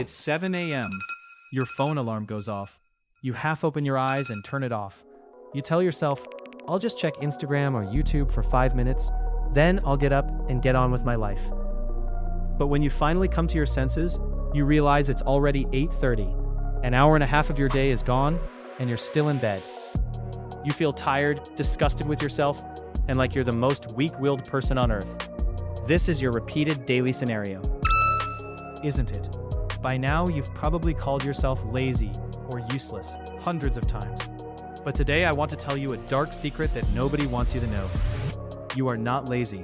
It's 7 a.m. Your phone alarm goes off. You half open your eyes and turn it off. You tell yourself, I'll just check Instagram or YouTube for 5 minutes, then I'll get up and get on with my life. But when you finally come to your senses, you realize it's already 8:30. An hour and a half of your day is gone, and you're still in bed. You feel tired, disgusted with yourself, and like you're the most weak-willed person on earth. This is your repeated daily scenario, isn't it? By now, you've probably called yourself lazy or useless hundreds of times. But today I want to tell you a dark secret that nobody wants you to know. You are not lazy.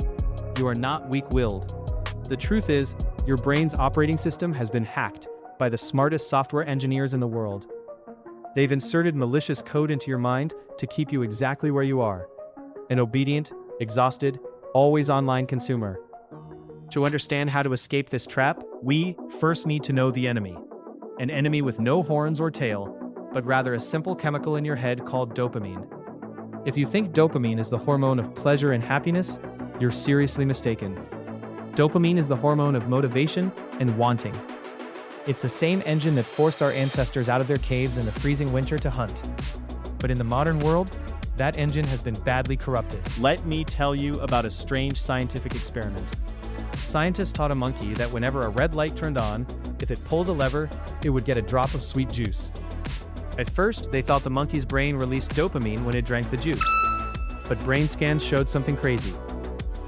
You are not weak-willed. The truth is, your brain's operating system has been hacked by the smartest software engineers in the world. They've inserted malicious code into your mind to keep you exactly where you are, an obedient, exhausted, always online consumer. To understand how to escape this trap, we first need to know the enemy. An enemy with no horns or tail, but rather a simple chemical in your head called dopamine. If you think dopamine is the hormone of pleasure and happiness, you're seriously mistaken. Dopamine is the hormone of motivation and wanting. It's the same engine that forced our ancestors out of their caves in the freezing winter to hunt. But in the modern world, that engine has been badly corrupted. Let me tell you about a strange scientific experiment. Scientists taught a monkey that whenever a red light turned on, if it pulled a lever, it would get a drop of sweet juice. At first, they thought the monkey's brain released dopamine when it drank the juice. But brain scans showed something crazy.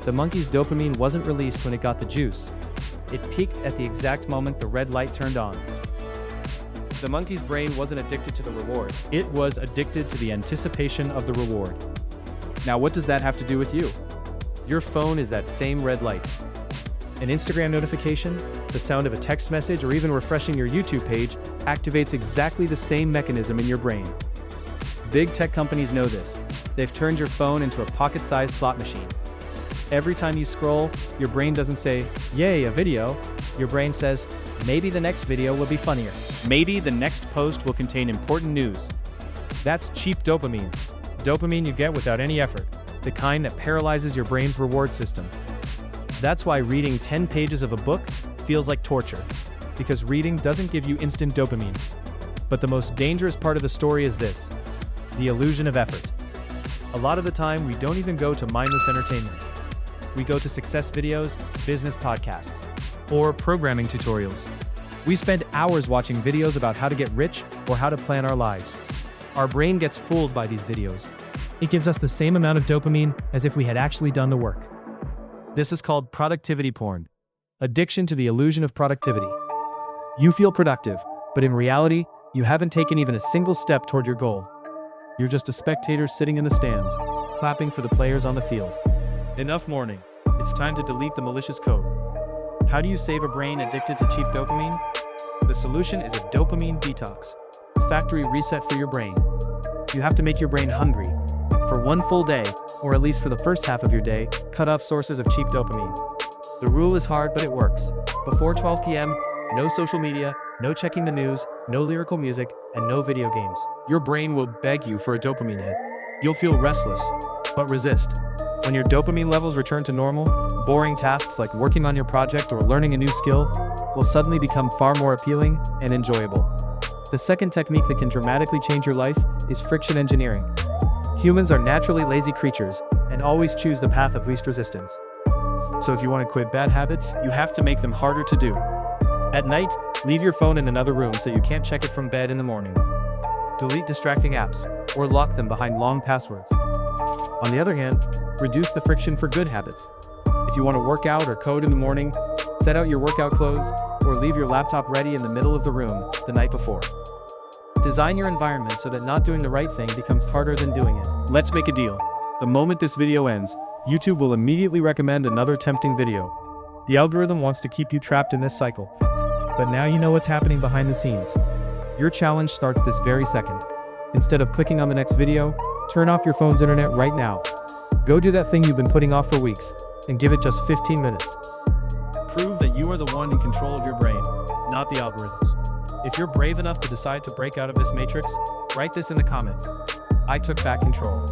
The monkey's dopamine wasn't released when it got the juice. It peaked at the exact moment the red light turned on. The monkey's brain wasn't addicted to the reward. It was addicted to the anticipation of the reward. Now, what does that have to do with you? Your phone is that same red light. An Instagram notification, the sound of a text message, or even refreshing your YouTube page activates exactly the same mechanism in your brain. Big tech companies know this. They've turned your phone into a pocket-sized slot machine. Every time you scroll, your brain doesn't say, "Yay, a video." Your brain says, "Maybe the next video will be funnier. Maybe the next post will contain important news." That's cheap dopamine. Dopamine you get without any effort, the kind that paralyzes your brain's reward system. That's why reading 10 pages of a book feels like torture, because reading doesn't give you instant dopamine. But the most dangerous part of the story is this: the illusion of effort. A lot of the time, we don't even go to mindless entertainment. We go to success videos, business podcasts, or programming tutorials. We spend hours watching videos about how to get rich or how to plan our lives. Our brain gets fooled by these videos. It gives us the same amount of dopamine as if we had actually done the work. This is called productivity porn. Addiction to the illusion of productivity. You feel productive, but in reality, you haven't taken even a single step toward your goal. You're just a spectator sitting in the stands, clapping for the players on the field. Enough mourning. It's time to delete the malicious code. How do you save a brain addicted to cheap dopamine? The solution is a dopamine detox, a factory reset for your brain. You have to make your brain hungry. For one full day, or at least for the first half of your day, cut off sources of cheap dopamine. The rule is hard, but it works. Before 12 p.m., no social media, no checking the news, no lyrical music, and no video games. Your brain will beg you for a dopamine hit. You'll feel restless, but resist. When your dopamine levels return to normal, boring tasks like working on your project or learning a new skill will suddenly become far more appealing and enjoyable. The second technique that can dramatically change your life is friction engineering. Humans are naturally lazy creatures and always choose the path of least resistance. So if you want to quit bad habits, you have to make them harder to do. At night, leave your phone in another room so you can't check it from bed in the morning. Delete distracting apps, or lock them behind long passwords. On the other hand, reduce the friction for good habits. If you want to work out or code in the morning, set out your workout clothes, or leave your laptop ready in the middle of the room the night before. Design your environment so that not doing the right thing becomes harder than doing it. Let's make a deal. The moment this video ends, YouTube will immediately recommend another tempting video. The algorithm wants to keep you trapped in this cycle. But now you know what's happening behind the scenes. Your challenge starts this very second. Instead of clicking on the next video, turn off your phone's internet right now. Go do that thing you've been putting off for weeks, and give it just 15 minutes. Prove that you are the one in control of your brain, not the algorithms. If you're brave enough to decide to break out of this matrix, write this in the comments. I took back control.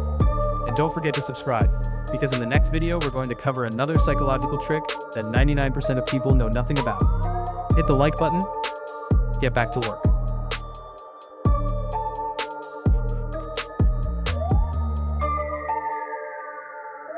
And don't forget to subscribe, because in the next video we're going to cover another psychological trick that 99% of people know nothing about. Hit the like button, get back to work.